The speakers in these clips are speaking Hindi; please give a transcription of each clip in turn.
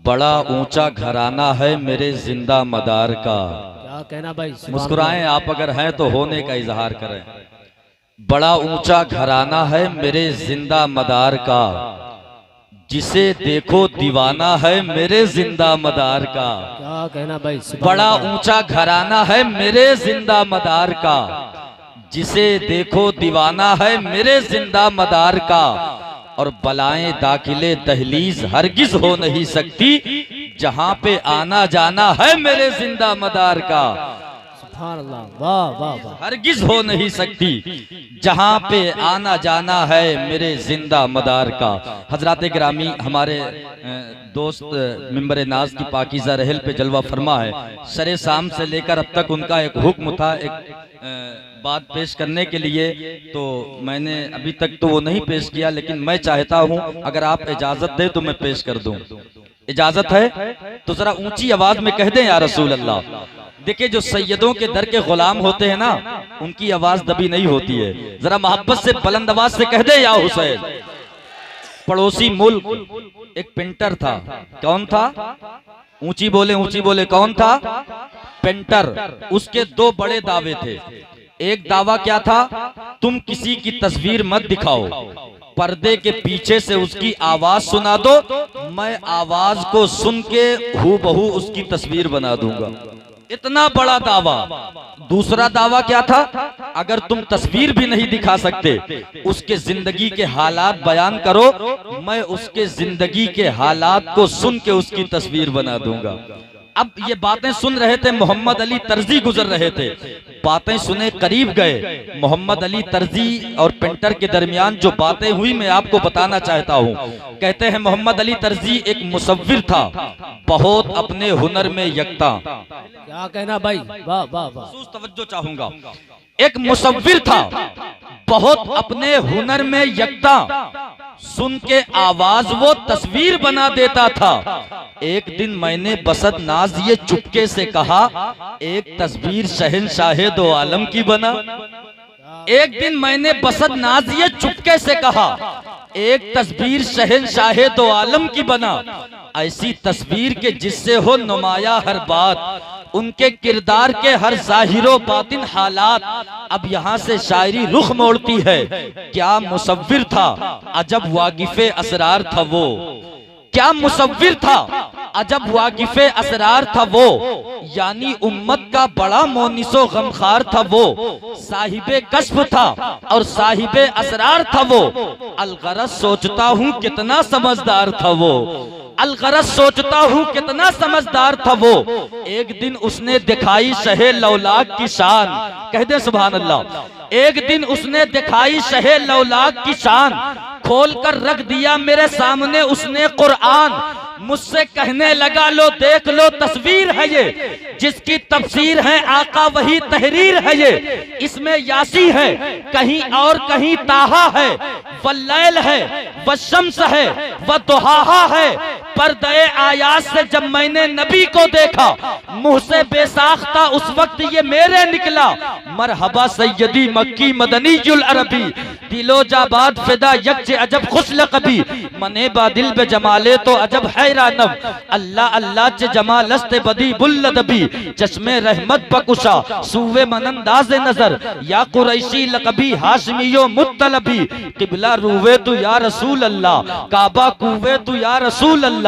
बड़ा ऊंचा घराना है मेरे जिंदा मदार का। क्या कहना भाई, मुस्कुराएं आप अगर हैं तो होने का इजहार करें। बड़ा ऊंचा घराना है मेरे जिंदा मदार का, जिसे देखो दीवाना है मेरे जिंदा मदार का। क्या कहना भाई, बड़ा ऊंचा घराना है मेरे जिंदा मदार का, जिसे देखो दीवाना है मेरे जिंदा मदार का। और बलाएं दाखिले दहलीज हरगिज हो नहीं सकती, जहां पे आना जाना है मेरे जिंदा मदार का। सुभान अल्लाह, वाह वाह वाह। हरगिज हो नहीं सकती, जहां पे आना जाना है मेरे जिंदा मदार का। हजरात गिरामी, हमारे दोस्त मिंबर नाज की पाकीज़ा रहल पे जलवा फरमा है। सरे शाम से लेकर अब तक उनका एक हुक्म था एक बात पेश करने के लिए, तो मैंने अभी तक तो वो नहीं पेश किया, लेकिन मैं चाहता हूं अगर आप इजाजत दे तो मैं पेश कर दूं। इजाजत है तो जरा ऊंची आवाज में कह दें या रसूल अल्लाह। देखिए, जो सैयदों के दर के गुलाम होते हैं ना, उनकी आवाज दबी नहीं होती है। जरा मोहब्बत से बुलंद आवाज से कह दे या हुसैन। पड़ोसी मुल्क एक पेंटर था। कौन था? ऊंची बोले कौन था? पेंटर। उसके दो बड़े दावे थे। एक दावा क्या था? तुम किसी की तस्वीर मत दिखाओ, पर्दे के पीछे से उसकी आवाज सुना दो, मैं आवाज को सुन के हूबहू उसकी तस्वीर बना दूंगा। इतना बड़ा दावा। दूसरा दावा क्या था? अगर तुम तस्वीर भी नहीं दिखा सकते, उसके जिंदगी के हालात बयान करो, मैं उसके जिंदगी के हालात को सुन के उसकी तस्वीर बना दूंगा। अब ये बातें सुन रहे थे, मोहम्मद अली तर्जी गुजर रहे थे। बातें सुने करीब गए। मोहम्मद अली तर्जी और पेंटर के दरमियान जो बातें हुई मैं आपको बताना चाहता हूँ। कहते हैं मोहम्मद अली तर्जी एक मुसव्विर था, बहुत अपने हुनर में यकता। क्या कहना भाई, वाह वाह वाह। तवज्जो चाहूंगा। एक मुसव्विर था, बहुत अपने हुनर में यकता, सुन के आवाज वो तस्वीर बना देता था। एक दिन मैंने बसत नाज ये चुपके से कहा, एक तस्वीर शहंशाहे दो आलम की बना। एक दिन मैंने बसत नाज ये चुपके से कहा, एक तस्वीर शहंशाहे दो आलम की बना। ऐसी तस्वीर के जिससे हो नुमाया हर बात, उनके किरदार के हर जाहिरो बातिन हालात। अब यहाँ से शायरी रुख मोड़ती है। क्या मुसव्विर था, अजब वाकिफे असरार था वो। क्या मुसव्विर था, अजब वाकिफे असरार था वो। यानी उम्मत का बड़ा मोनिसो गमखार था वो। साहिबे कश्फ था और साहिबे असरार था वो। अलगरज सोचता हूँ कितना समझदार था वो। अलगरज सोचता हूँ कितना समझदार था वो। एक दिन उसने दिखाई शहे लौलाक की शान। कह दे सुभान अल्लाह। एक दिन उसने दिखाई शहे लौलाक की शान, खोल कर रख दिया मेरे सामने उसने कुरान। मुझसे कहने लगा लो देख लो तस्वीर है ये, जिसकी तफसीर है आका वही तहरीर है ये। इसमें यासी है कहीं और कहीं ताहा है, वल्लैल है व शम्स है व दुहाहा है। पर्दे आयात से जब मैंने नबी को देखा, मुंह से बेसाख्ता उस वक्त ये मेरे निकला। मरहबा सैयदी मक्की मदनी जुल अरबी, दिलो जाबाद फिदा यक्ष अजब खुशल कभी। मने बादिल बे जमाले तो अजब हैरानम, अल्लाह अल्लाह च जमालस्ते बदी बुल्लदबी। चश्मे रहमत बकुशा सूवे मनंदाज नजर, या कुरैशी लकबी हाशमियो मुत्तलबी। किबला रूवे तू या रसूल अल्लाह, काबा कुवे तू या रसूल अल्लाह।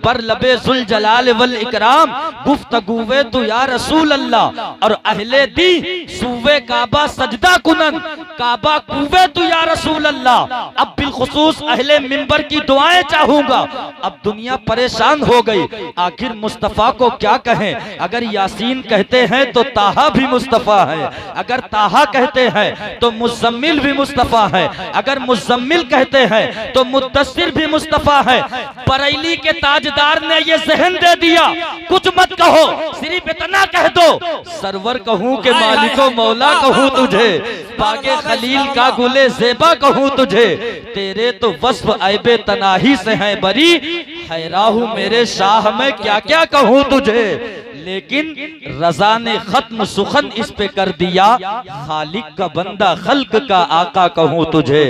पर लबे जुल जलाल वल इकराम, गुफ्तगुवे तू या रसूल अल्लाह। और अहले दी सूवे काबा सजदा कुनन, काबा कुवे तू या रसूल अल्लाह। अब बिलखुसूस अहले मिंबर की दुआएं चाहूंगा। अब दुनिया परेशान हो गई, आखिर मुस्तफा को क्या कहें। अगर यासीन कहते हैं तो ताहा भी मुस्तफा है, अगर ताहा कहते हैं तो मुज़म्मिल भी मुस्तफा है, अगर मुज़म्मिल कहते हैं तो मुद्दस्सिर भी मुस्तफा है। बरेली के ताजदार ने ये जहन दे दिया, कुछ मत कहो सिर्फ इतना कह दो, सरवर कहूँ के मालिको मौला कहूँ तुझे, बागे खलील का गुले ज़ेबा कहूँ तुझे। तेरे तो वस्फ ऐबे तनाही से हैं बरी, हैराहू मेरे शाह मैं क्या क्या कहूँ तुझे। लेकिन रजा ने खत्म सुखन इस पे कर दिया, खालिक का बंदा खल्क का आका कहूँ तुझे।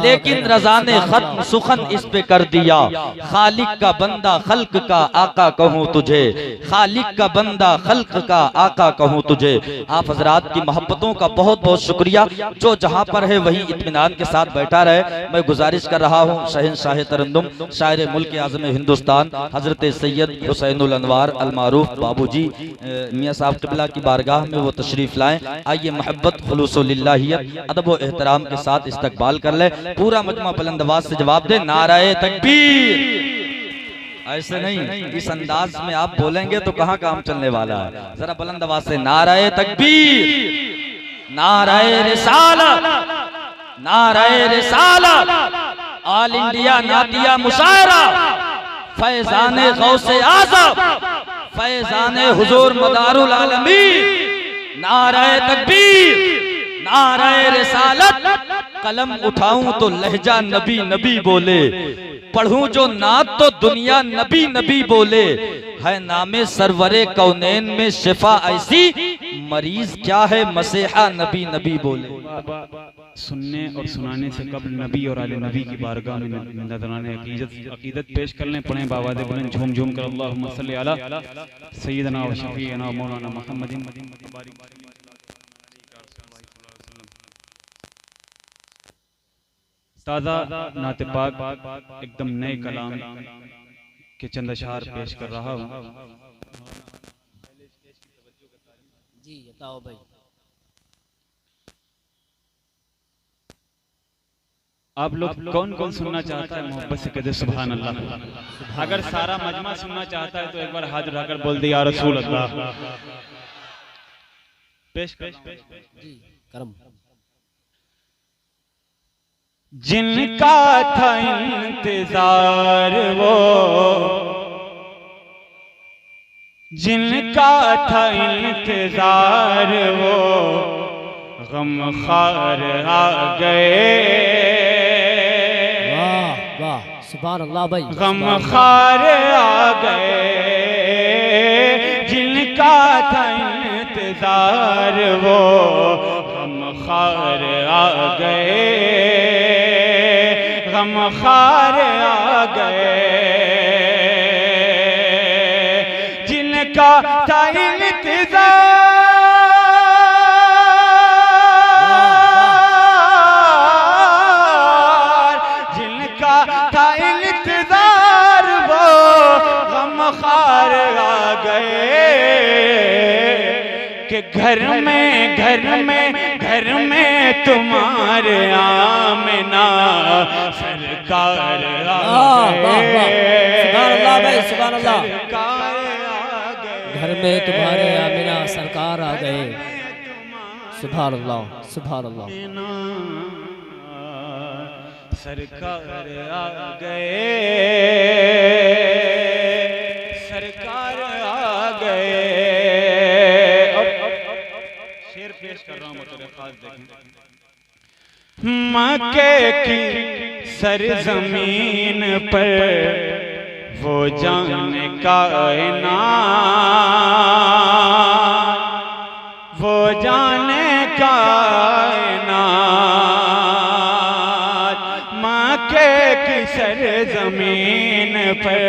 लेकिन रजा ने खत्म सुखन इस पे कर दिया, खालिक का बंदा खल्क का आका कहूँ तुझे, खालिक का बंदा खल्क का आका कहूँ तुझे। आप हजरात की मोहब्बतों का बहुत बहुत शुक्रिया। जो जहाँ पर है वही इत्मीनान के साथ बैठा रहे। मैं गुजारिश कर रहा हूँ शहंशाह तरन्नुम शायर मुल्क आज़म हिंदुस्तान हजरत सैयद हुसैनुल अनवार अल मारूफ बाबूजी मियाँ साहब क़िबला की बारगाह में वो तशरीफ लाएं। आइए मोहब्बत खुलूसुलिल्लाहियत अदब व एहतराम के साथ इस्तकबाल कर ले। पूरा मजमा बुलंद आवाज़ से जवाब दे, नाराए तकबीर। ऐसे नहीं, इस अंदाज में आप बोलेंगे तो कहाँ काम चलने वाला है। जरा बुलंद आवाज़ से नाराए तकबीर, नाराए रिसालत, नाराए रिसालत, ऑल इंडिया नातिया मुशायरा, फैज़ाने गौसे आज़म, फैज़ाने हुजूर मदारुल आलमीन, नाराए तकबीर, नाराए रिसालत। कलम उठाऊं तो लहजा नबी नबी बोले, पढ़ूं जो नात तो दुनिया नबी नबी बोले। है नामे सरवरे कौनैन में शिफा ऐसी, मरीज क्या है मसीहा नबी नबी बोले। सुनने और सुनाने से कबल नबी और आले नबी की बारगाह में नजराने अकीदत पेश कर लें। पढ़ें बावाद बुलंद झूम झूम कर अल्लाहुम्मा सल्ली अला सय्यिदना व शफीअना मौलाना मुहम्मदिन। ताज़ा नाते पाक एकदम नए कलाम के चंद अशआर पेश कर रहा हूँ। जी बताओ भाई। आप लोग कौन कौन सुनना चाहता है मोहब्बत से कहते सुभान अल्लाह। अगर सारा मजमा सुनना चाहता है तो एक बार हाथ उठाकर बोल दे या रसूल अल्लाह। पेश जी करम। जिनका था इंतजार वो, जिनका था इंतजार वो, गमखार आ गए। वाह वाह सुभान अल्लाह भाई। गमखार आ गए, जिनका था इंतजार वो, गमखार आ गए, गमखार आ गए। जिनका था इंतजार, जिनका था इंतजार वो, गमखार आ गए। कि घर में तुम्हारे आमिना सरकार आ गए। सुभान अल्लाह भाई सुभान अल्लाह। सरकार आ गए, घर में तुम्हारे आमिना सरकार आ गए। सुभान अल्लाह सुभान अल्लाह। सरकार आ गए, सरकार आ गए। शेर पेश कर रहा हूँ बतौर खास देखें। मक्के की सरजमीन पर वो जाने कायनात, वो जाने कायनात। मक्के की सरजमीन पर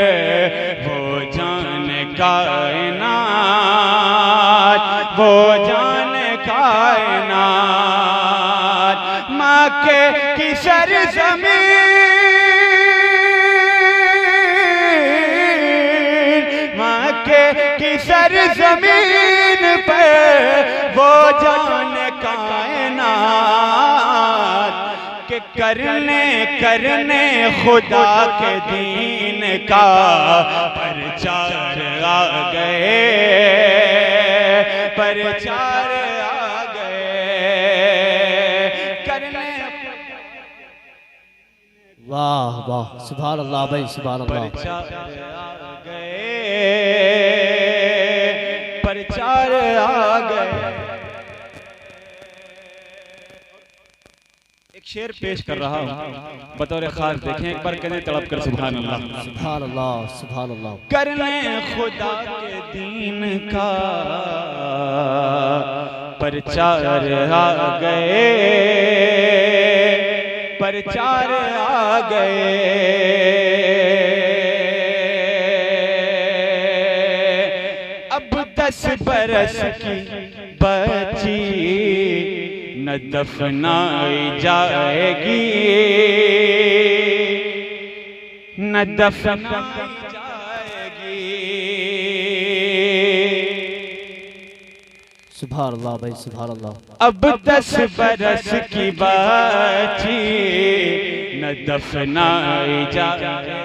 वो जाने कायनात, वो जाने कायनात। मक्के की सरजमीन, मक्के की सरजमीन पे वो जाने कायनात। के करने खुदा के दीन का प्रचार आ गए, प्रचार आ गए। करने वाह वाह सुभान अल्लाह भाई सुभान अल्लाह। प्रचार आ गए, प्रचार आ गए। एक शेर पेश कर रहा हूँ बतौर खास, देखें एक बार कहने तड़प कर सुभान अल्लाह। सुभान अल्लाह सुभान अल्लाह। करने खुदा के दीन का प्रचार आ गए, प्रचार आ गए, अब 10 बरस की बच्ची न दफनाई जाएगी, न दफनाई जाएगी। सुभान अल्लाह भाई सुभान अल्लाह। अब 10 बरस की बच्ची न दफनाई जाएगी,